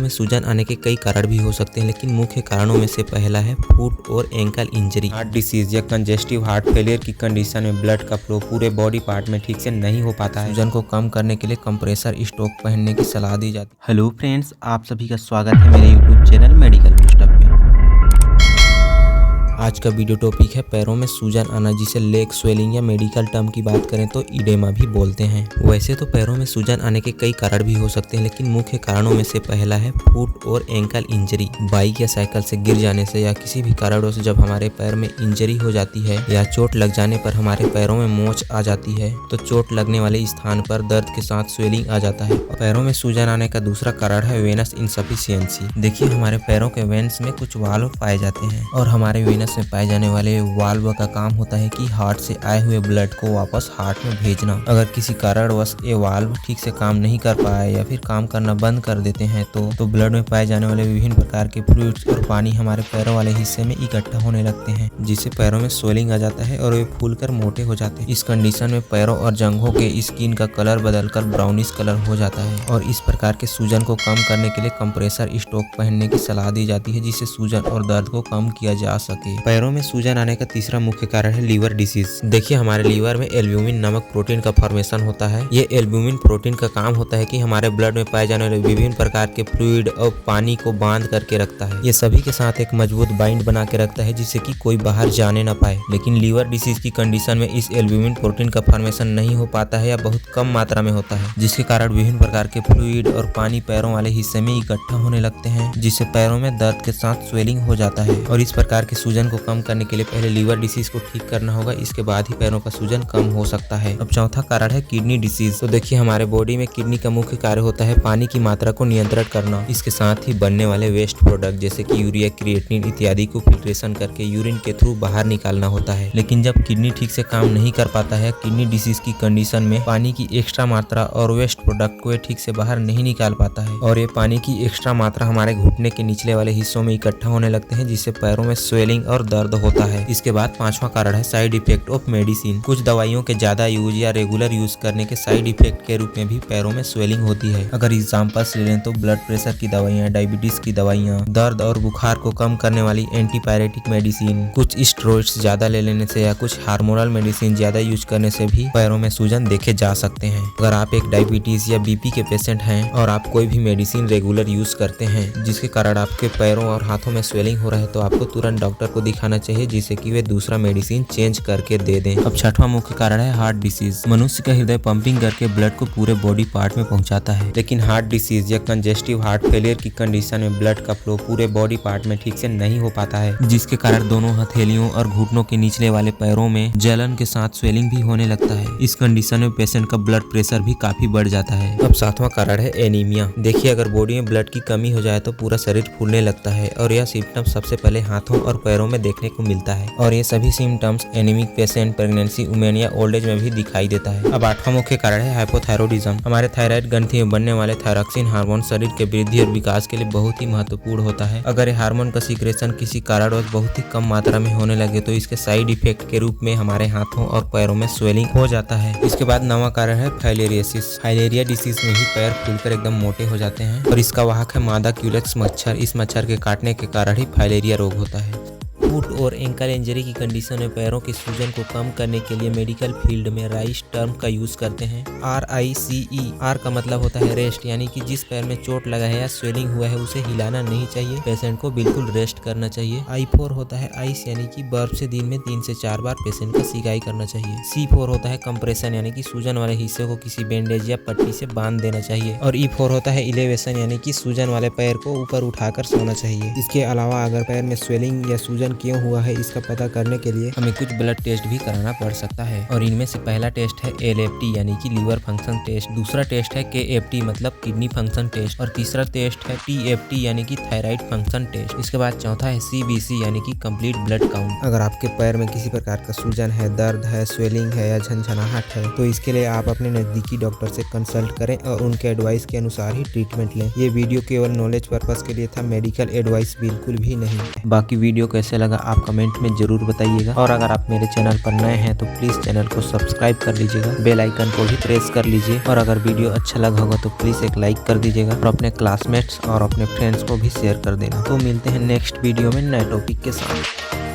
में सूजन आने के कई कारण भी हो सकते हैं, लेकिन मुख्य कारणों में से पहला है फुट और एंकल इंजरी। हार्ट डिसीज या कंजेस्टिव हार्ट फेलियर की कंडीशन में ब्लड का फ्लो पूरे बॉडी पार्ट में ठीक से नहीं हो पाता है। सूजन को कम करने के लिए कंप्रेसर स्टॉक पहनने की सलाह दी जाती है। हेलो फ्रेंड्स, आप सभी का स्वागत है मेरे यूट्यूब चैनल मेडिकल बूस्टअप में। आज का वीडियो टॉपिक है पैरों में सूजन आना, जिसे लेग स्वेलिंग या मेडिकल टर्म की बात करें तो इडेमा भी बोलते हैं। वैसे तो पैरों में सूजन आने के कई कारण भी हो सकते हैं, लेकिन मुख्य कारणों में से पहला है फुट और एंकल इंजरी। बाइक या साइकिल से गिर जाने से या किसी भी कारणवश जब हमारे पैर में इंजरी हो जाती है या चोट लग जाने पर हमारे पैरों में मोच आ जाती है तो चोट लगने वाले स्थान पर दर्द के साथ स्वेलिंग आ जाता है। पैरों में सूजन आने का दूसरा कारण है वेनस इनसफिशियंसी। देखिए, हमारे पैरों के वेन्स में कुछ वाल्व पाए जाते हैं और हमारे वेनस में पाए जाने वाले वाल्व का काम होता है कि हार्ट से आए हुए ब्लड को वापस हार्ट में भेजना। अगर किसी कारणवश ये वाल्व ठीक से काम नहीं कर पाए या फिर काम करना बंद कर देते हैं तो ब्लड में पाए जाने वाले विभिन्न प्रकार के फ्लूइड्स और पानी हमारे पैरों वाले हिस्से में इकट्ठा होने लगते हैं, जिससे पैरों में स्वेलिंग आ जाता है और वे फूलकर मोटे हो जाते हैं। इस कंडीशन में पैरों और जंघों के स्किन का कलर बदलकर ब्राउनिश कलर हो जाता है और इस प्रकार के सूजन को कम करने के लिए कंप्रेसर स्टॉक पहनने की सलाह दी जाती है, जिससे सूजन और दर्द को कम किया जा सके। पैरों में सूजन आने का तीसरा मुख्य कारण है लीवर डिसीज। देखिए, हमारे लीवर में एल्ब्यूमिन नामक प्रोटीन का फॉर्मेशन होता है। ये एल्ब्यूमिन प्रोटीन का काम होता है कि हमारे ब्लड में पाए जाने वाले विभिन्न प्रकार के फ्लूइड और पानी को बांध करके रखता है। ये सभी के साथ एक मजबूत बाइंड बना के रखता है, जिससे कि कोई बाहर जाने ना पाए। लेकिन लीवर डिसीज की कंडीशन में इस एल्ब्यूमिन प्रोटीन का फॉर्मेशन नहीं हो पाता है या बहुत कम मात्रा में होता है, जिसके कारण विभिन्न प्रकार के फ्लूइड और पानी पैरों वाले हिस्से में इकट्ठा होने लगते हैं, जिससे पैरों में दर्द के साथ स्वेलिंग हो जाता है। और इस प्रकार के सूजन को कम करने के लिए पहले लीवर डिसीज को ठीक करना होगा, इसके बाद ही पैरों का सूजन कम हो सकता है। अब चौथा कारण है किडनी डिसीज। तो देखिए, हमारे बॉडी में किडनी का मुख्य कार्य होता है पानी की मात्रा को नियंत्रित करना। इसके साथ ही बनने वाले वेस्ट प्रोडक्ट जैसे कि यूरिया, क्रिएटिनिन इत्यादि को फिल्ट्रेशन करके यूरिन के थ्रू बाहर निकालना होता है। लेकिन जब किडनी ठीक से काम नहीं कर पाता है, किडनी डिसीज की कंडीशन में पानी की एक्स्ट्रा मात्रा और वेस्ट प्रोडक्ट को ठीक से बाहर नहीं निकाल पाता है और ये पानी की एक्स्ट्रा मात्रा हमारे घुटने के निचले वाले हिस्सों में इकट्ठा होने लगते हैं, जिससे पैरों में स्वेलिंग और दर्द होता है। इसके बाद पांचवा कारण है साइड इफेक्ट ऑफ मेडिसिन। कुछ दवाइयों के ज्यादा यूज या रेगुलर यूज करने के साइड इफेक्ट के रूप में भी पैरों में स्वेलिंग होती है। अगर एग्जांपल्स ले लें तो ब्लड प्रेशर की दवाइयां, डायबिटीज की दवाइयां, दर्द और बुखार को कम करने वाली एंटीपायरेटिक मेडिसिन, कुछ स्टेरॉइड्स ज्यादा ले लेने से या कुछ हार्मोनल मेडिसिन ज्यादा यूज करने से भी पैरों में सूजन देखे जा सकते हैं। अगर आप एक डायबिटीज या बीपी के पेशेंट हैं और आप कोई भी मेडिसिन रेगुलर यूज करते हैं जिसके कारण आपके पैरों और हाथों में स्वेलिंग हो रहा है, तो आपको तुरंत डॉक्टर को दिखाना चाहिए, जिससे कि वे दूसरा मेडिसिन चेंज करके दे दें। अब छठवां मुख्य कारण है हार्ट डिसीज। मनुष्य का हृदय पंपिंग करके ब्लड को पूरे बॉडी पार्ट में पहुंचाता है, लेकिन हार्ट डिसीज या कंजेस्टिव हार्ट फेलियर की कंडीशन में ब्लड का फ्लो पूरे बॉडी पार्ट में ठीक से नहीं हो पाता है, जिसके कारण दोनों हथेलियों और घुटनों के निचले वाले पैरों में जलन के साथ स्वेलिंग भी होने लगता है। इस कंडीशन में पेशेंट का ब्लड प्रेशर भी काफी बढ़ जाता है। अब सातवां कारण है एनीमिया। देखिए, अगर बॉडी में ब्लड की कमी हो जाए तो पूरा शरीर फूलने लगता है और यह सिम्टम सबसे पहले हाथों और पैरों में देखने को मिलता है और ये सभी symptoms anaemic patient, pregnancy, women या ओल्ड एज में भी दिखाई देता है। अब आठवां मुख्य कारण है हाइपोथायरॉयडिज्म। हमारे थायराइड ग्रंथि में बनने वाले थायरॉक्सिन हार्मोन शरीर के वृद्धि और विकास के लिए बहुत ही महत्वपूर्ण होता है। अगर ये हार्मोन का सीक्रेशन किसी कारणवश बहुत ही कम मात्रा में होने लगे तो इसके साइड इफेक्ट के रूप में हमारे हाथों और पैरों में स्वेलिंग हो जाता है। इसके बाद नवा कारण है फाइलेरियासिस। फाइलेरिया डिसीज में भी पैर फूलकर एकदम मोटे हो जाते हैं और इसका वाहक है मादा क्यूलेक्स मच्छर। इस मच्छर के काटने के कारण ही फाइलेरिया रोग होता है। फुट और एंकल इंजरी की कंडीशन में पैरों के सूजन को कम करने के लिए मेडिकल फील्ड में राइस टर्म का यूज करते हैं। RICE। आर का मतलब होता है रेस्ट, यानी कि जिस पैर में चोट लगा है या स्वेलिंग हुआ है उसे हिलाना नहीं चाहिए, पेशेंट को बिल्कुल रेस्ट करना चाहिए। I4 होता है आइस, यानी कि बर्फ से दिन में 3 से 4 बार पेशेंट का सिकाई करना चाहिए। C4 होता है कंप्रेशन, यानी कि सूजन वाले हिस्से को किसी बैंडेज या पट्टी से बांध देना चाहिए। और E4 होता है इलेवेशन, यानी कि सूजन वाले पैर को ऊपर उठाकर सोना चाहिए। इसके अलावा अगर पैर में स्वेलिंग या सूजन क्यों हुआ है इसका पता करने के लिए हमें कुछ ब्लड टेस्ट भी कराना पड़ सकता है और इनमें से पहला टेस्ट है LFT यानी कि लीवर फंक्शन टेस्ट, दूसरा टेस्ट है KFT मतलब किडनी फंक्शन टेस्ट और तीसरा टेस्ट है TFT यानी कि थायराइड फंक्शन टेस्ट। इसके बाद चौथा है CBC यानी कि कंप्लीट ब्लड काउंट। अगर आपके पैर में किसी प्रकार का सूजन है, दर्द है, स्वेलिंग है या झनझनाहट है तो इसके लिए आप अपने नजदीकी डॉक्टर से कंसल्ट करें और उनके एडवाइस के अनुसार ही ट्रीटमेंट लें। ये वीडियो केवल नॉलेज पर्पस के लिए था, मेडिकल एडवाइस बिल्कुल भी नहीं। बाकी वीडियो कैसे लगा लगा आप कमेंट में जरूर बताइएगा। और अगर आप मेरे चैनल पर नए हैं तो प्लीज चैनल को सब्सक्राइब कर लीजिएगा, बेल आइकन को भी प्रेस कर लीजिए। और अगर वीडियो अच्छा लगा होगा तो प्लीज एक लाइक कर दीजिएगा और अपने क्लासमेट्स और अपने फ्रेंड्स को भी शेयर कर देना। तो मिलते हैं नेक्स्ट वीडियो में नए टॉपिक के साथ।